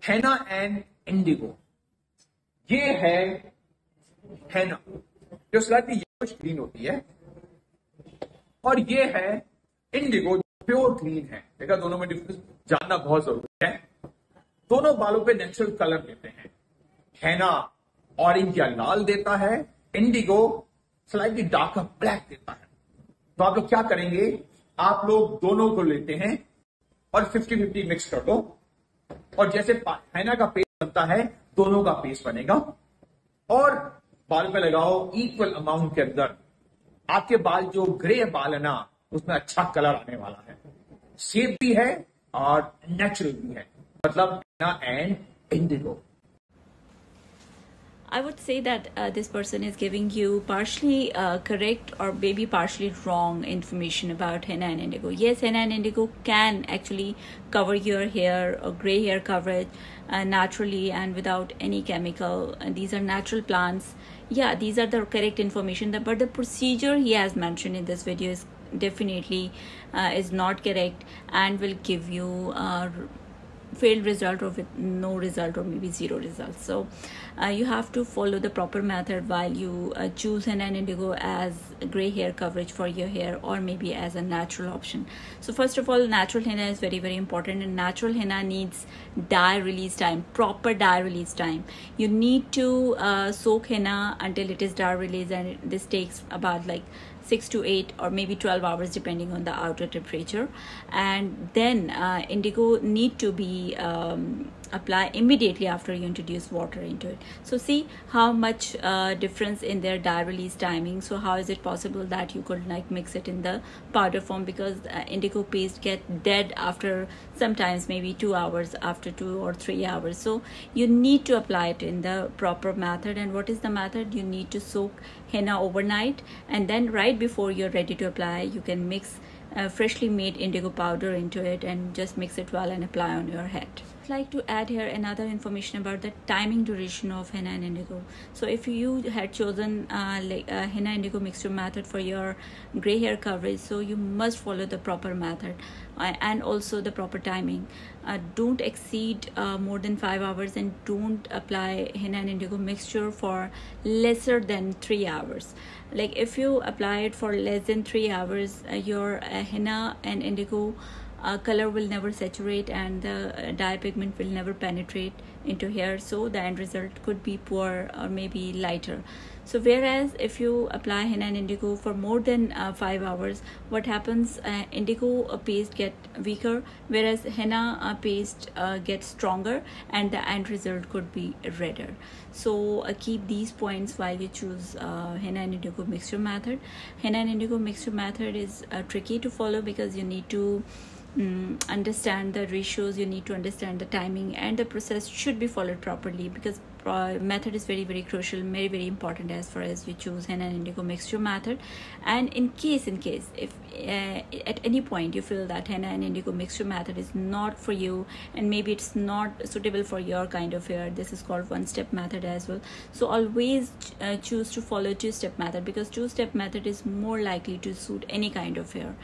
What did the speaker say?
Hena and Indigo, ये है हेना जो स्लाइटली येलोइश ग्रीन होती है, और ये है इंडिगो प्योर ग्रीन है। देखा, दोनों में डिफरेंस जानना बहुत जरूरी है। दोनों बालों पे नेचुरल कलर देते हैं। हेना ऑरेंज या लाल देता है, इंडिगो स्लाइटली डार्कर ब्लैक देता है। तो आप लोग क्या करेंगे, आप लोग दोनों को लेते हैं और 50-50 मिक्स कर दो, और जैसे हेना का पेस्ट बनता है दोनों का पेस्ट बनेगा, और बाल पे लगाओ इक्वल अमाउंट के अंदर। आपके बाल जो ग्रे बाल है ना, उसमें अच्छा कलर आने वाला है, सेफ भी है और नेचुरल भी है, मतलब henna and indigo. I would say that this person is giving you partially correct or maybe partially wrong information about henna and indigo. Yes, henna and indigo can actually cover your hair or gray hair coverage naturally and without any chemical. And these are natural plants. Yeah, these are the correct information. But the procedure he has mentioned in this video is definitely is not correct and will give you failed result or with no result or maybe zero results. So you have to follow the proper method while you choose henna and indigo as gray hair coverage for your hair or maybe as a natural option. So first of all, natural henna is very important, and natural henna needs dye release time, proper dye release time. You need to soak henna until it is dye release, and this takes about like 6 to 8 or maybe 12 hours depending on the outer temperature. And then indigo need to be applied immediately after you introduce water into it. So see how much difference in their dye release timing. So how is it possible that you could like mix it in the powder form, because indigo paste get dead after sometimes maybe 2 hours, after 2 or 3 hours. So you need to apply it in the proper method. And what is the method? You need to soak henna overnight, and then right before you're ready to apply, you can mix freshly made indigo powder into it and just mix it well and apply on your head. I'd like to add here another information about the timing duration of henna and indigo. So if you had chosen henna indigo mixture method for your gray hair coverage, so you must follow the proper method and also the proper timing. Don't exceed more than 5 hours, and don't apply henna and indigo mixture for lesser than 3 hours. Like if you apply it for less than 3 hours, your henna and indigo color will never saturate and the dye pigment will never penetrate into hair, so the end result could be poor or maybe lighter. So whereas if you apply henna and indigo for more than 5 hours, what happens, indigo paste get weaker, whereas henna paste gets stronger, and the end result could be redder. So keep these points while you choose henna and indigo mixture method. Henna and indigo mixture method is tricky to follow because you need to understand the ratios, you need to understand the timing, and the process should be followed properly, because method is very crucial, very important as far as you choose henna and indigo mixture method. And in case if at any point you feel that henna and indigo mixture method is not for you, and maybe it's not suitable for your kind of hair, this is called one-step method as well. So always choose to follow two-step method, because two-step method is more likely to suit any kind of hair.